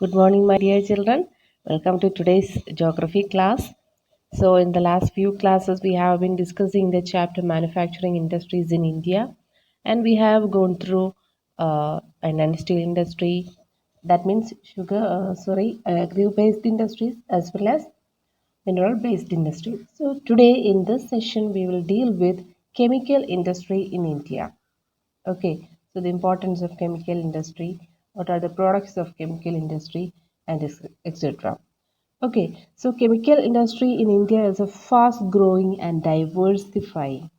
Good morning, my dear children. Welcome to today's geography class. So, in the last few classes, we have been discussing the chapter manufacturing industries in India, and we have gone through an steel industry. That means agri-based industries as well as mineral-based industries. So, today in this session, we will deal with chemical industry in India. Okay, so the importance of chemical industry, what are the products of chemical industry, and etc. Okay, so chemical industry in India is a fast growing and diversifying.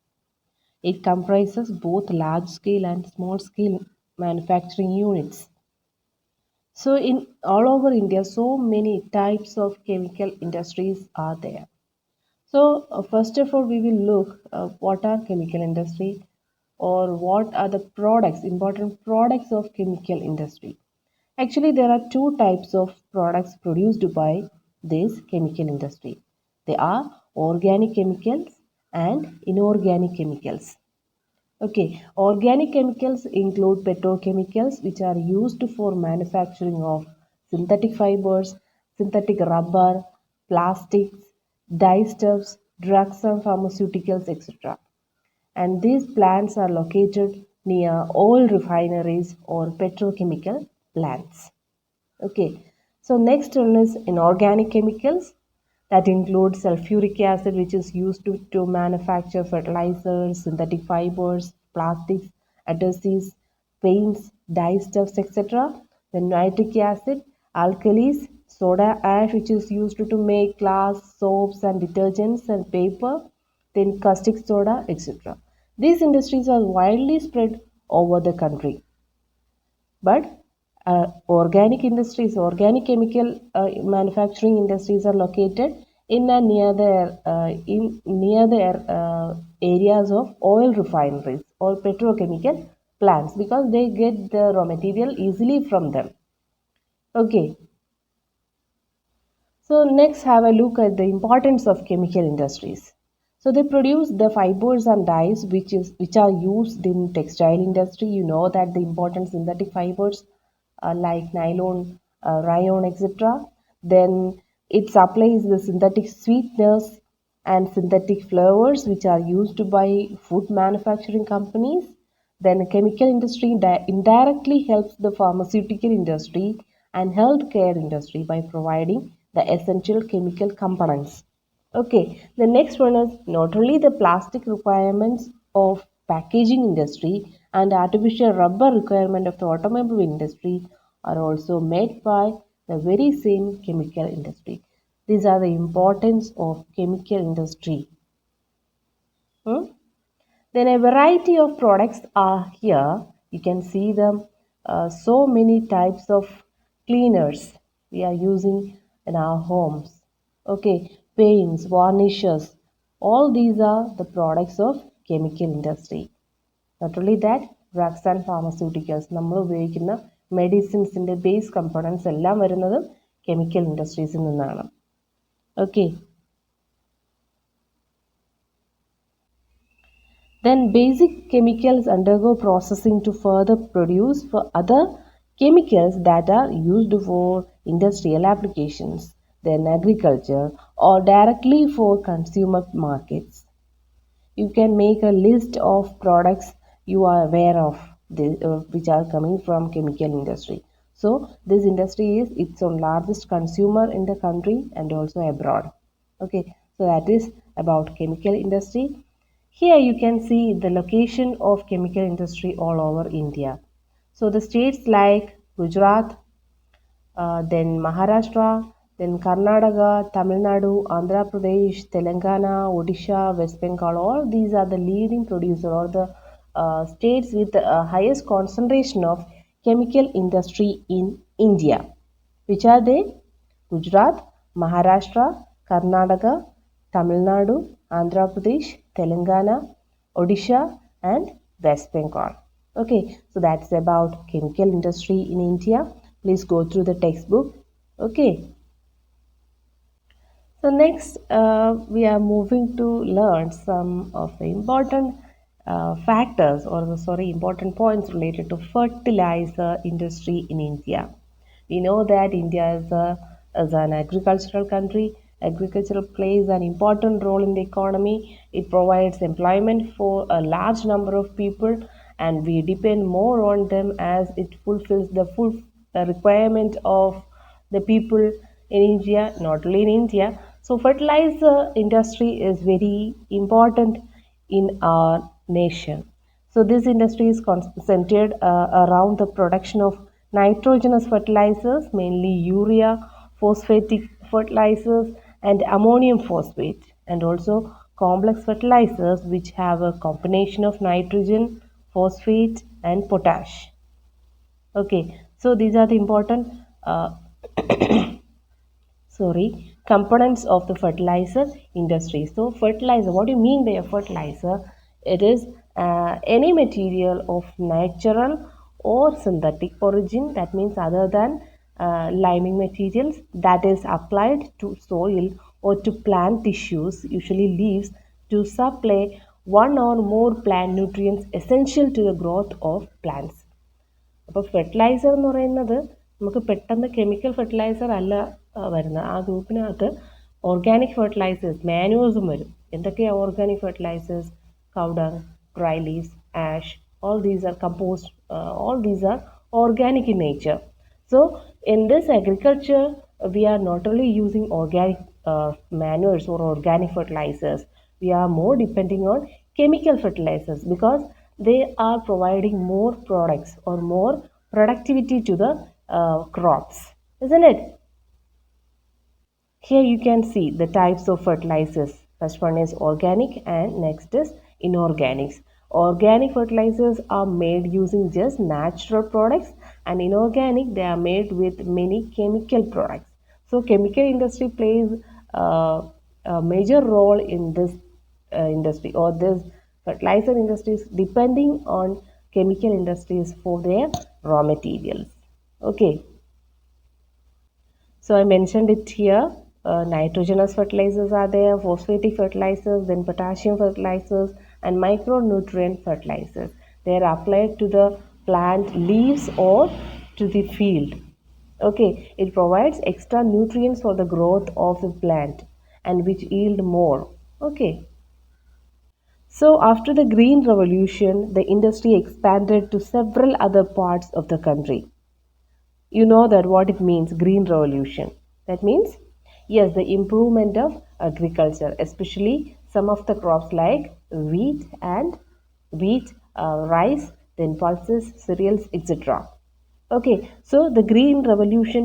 It comprises both large scale and small scale manufacturing units. So in all over India, so many types of chemical industries are there. So first of all, we will look what are chemical industry or what are the products, important products of chemical industry. Actually, there are two types of products produced by this chemical industry. They are organic chemicals and inorganic chemicals. Okay, organic chemicals include petrochemicals which are used for manufacturing of synthetic fibers, synthetic rubber, plastics, dyestuffs, drugs and pharmaceuticals, etc. And these plants are located near oil refineries or petrochemical plants. Okay, so next one is inorganic chemicals that include sulfuric acid, which is used to manufacture fertilizers, synthetic fibers, plastics, adhesives, paints, dyestuffs, etc. Then nitric acid, alkalis, soda ash, which is used to make glass, soaps, and detergents and paper. Then caustic soda, etc. These industries are widely spread over the country. But organic chemical manufacturing industries are located in and near the areas of oil refineries or petrochemical plants because they get the raw material easily from them. Okay, so next have a look at the importance of chemical industries. So they produce the fibers and dyes which are used in textile industry. You know that the important synthetic fibers like nylon, rayon, etc. Then it supplies the synthetic sweeteners and synthetic flavors which are used by food manufacturing companies. Then chemical industry indirectly helps the pharmaceutical industry and healthcare industry by providing the essential chemical components. Okay, the next one is not only the plastic requirements of packaging industry and artificial rubber requirement of the automobile industry are also met by the very same chemical industry. These are the importance of chemical industry. Hmm? Then a variety of products are here. You can see them. So many types of cleaners we are using in our homes. Okay, paints, varnishes. All these are the products of chemical industry. Not only that, drugs and pharmaceuticals. നമ്മൾ ഉപയോഗിക്കുന്ന മെഡിസിൻസിൻ്റെ base components എല്ലാം വരുന്നത് chemical ഇൻഡസ്ട്രീസിൽ നിന്നാണ്. Okay, then basic chemicals undergo processing to further produce for other chemicals that are used for industrial applications, then agriculture or directly for consumer markets. You can make a list of products you are aware of which are coming from chemical industry. So this industry is its own largest consumer in the country and also abroad. Okay, so that is about chemical industry. Here you can see the location of chemical industry all over India. So the states like Gujarat, then Maharashtra, then Karnataka, Tamil Nadu, Andhra Pradesh, Telangana, Odisha, West Bengal, all these are the leading producer or the states with the highest concentration of chemical industry in India. Which are they? Gujarat, Maharashtra, Karnataka, Tamil Nadu, Andhra Pradesh, Telangana, Odisha, and West Bengal. Okay, so that's about chemical industry in India. Please go through the textbook. Okay. So next, we are moving to learn some of the important factors or important points related to fertilizer industry in India. We know that India is an agricultural country. Agriculture plays an important role in the economy. It provides employment for a large number of people, and we depend more on them as it fulfills the full requirement of the people in India, not only in India. So, fertilizer industry is very important in our nation. So this industry is centered around the production of nitrogenous fertilizers, mainly urea, phosphatic fertilizers, and ammonium phosphate, and also complex fertilizers which have a combination of nitrogen, phosphate, and potash. Okay, so these are the important components of the fertilizer industry. So fertilizer, what do you mean by a fertilizer? It is any material of natural or synthetic origin, that means other than liming materials, that is applied to soil or to plant tissues, usually leaves, to supply one or more plant nutrients essential to the growth of plants. അപ്പോൾ fertiliser എന്ന് പറയുന്നത് നമുക്ക് പെട്ടെന്ന് chemical fertiliser അല്ല വരുന്നത്. ആ ഗ്രൂപ്പിനകത്ത് organic fertilisers, മാനുവേഴ്സും വരും. എന്തൊക്കെയാണ് organic fertilizers? Cow dung, dry leaves, ash, all these are composed, all these are organic in nature. So in this agriculture, we are not only using organic manures or organic fertilizers, we are more depending on chemical fertilizers because they are providing more products or more productivity to the crops, isn't it? Here you can see the types of fertilizers. First one is organic and next is inorganics. Organic fertilizers are made using just natural products, and inorganic, they are made with many chemical products. So chemical industry plays a major role in this industry, or this fertilizer industries depending on chemical industries for their raw materials. Okay, so I mentioned it here. Nitrogenous fertilizers are there, phosphatic fertilizers, then potassium fertilizers, and micronutrient fertilizers. They are applied to the plant leaves or to the field. Okay, it provides extra nutrients for the growth of the plant and which yield more. Okay. So after the Green Revolution, the industry expanded to several other parts of the country. You know that what it means, Green Revolution. That means, yes, the improvement of agriculture, especially some of the crops like wheat, rice, then pulses, cereals, etc. Okay, so the Green Revolution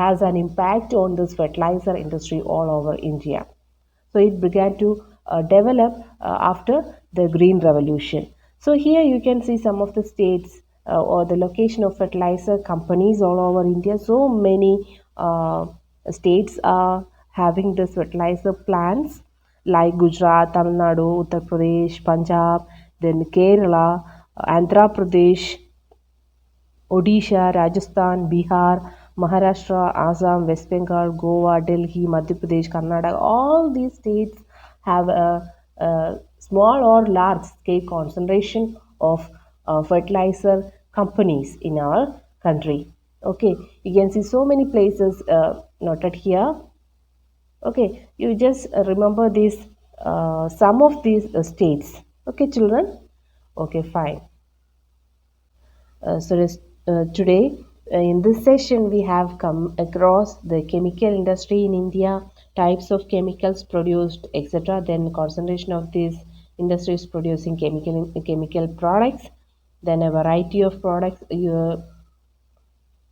has an impact on this fertilizer industry all over India. So it began to develop after the Green Revolution. So here you can see some of the states or the location of fertilizer companies all over India. So many states are having this fertilizer plants like Gujarat, Tamil Nadu, Uttar Pradesh, Punjab, then Kerala, Andhra Pradesh, Odisha, Rajasthan, Bihar, Maharashtra, Assam, West Bengal, Goa, Delhi, Madhya Pradesh, Karnataka. All these states have a small or large scale concentration of fertilizer companies in our country. Okay, you can see so many places noted here. Okay, you just remember these some of these states. Okay, children. Okay, fine. Today in this session we have come across the chemical industry in India, types of chemicals produced, etc. Then concentration of these industries producing chemical products, then a variety of products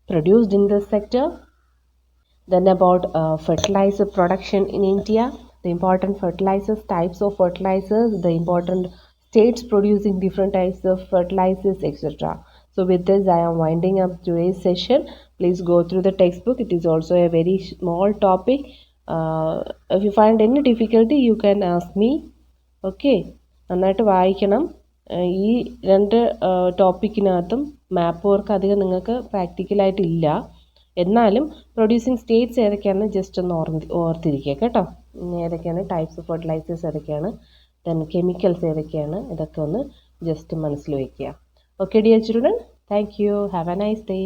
produced in this sector. Then about fertilizer production in India, the important fertilizers, types of fertilizers, the important states producing different types of fertilizers, etc. So with this I am winding up today's session. Please go through the textbook. It is also a very small topic. If you find any difficulty you can ask me. Okay, നന്നായിട്ട് വായിക്കണം. ഈ രണ്ട് ടോപ്പിക്കിനകത്തും മാപ്പ് work അധികം നിങ്ങൾക്ക് പ്രാക്ടിക്കലായിട്ടില്ല. എന്നാലും producing States ഏതൊക്കെയാണെന്ന് just ഒന്ന് ഓർത്തിരിക്കുക കേട്ടോ. ഏതൊക്കെയാണ് ടൈപ്സ് ഓഫ് ഫെർട്ടിലൈസേഴ്സ് ഏതൊക്കെയാണ്, ദെൻ കെമിക്കൽസ് ഏതൊക്കെയാണ്, ഇതൊക്കെ ഒന്ന് ജസ്റ്റ് മനസ്സിൽ വയ്ക്കുക. Okay dear children, thank you. Have a nice day.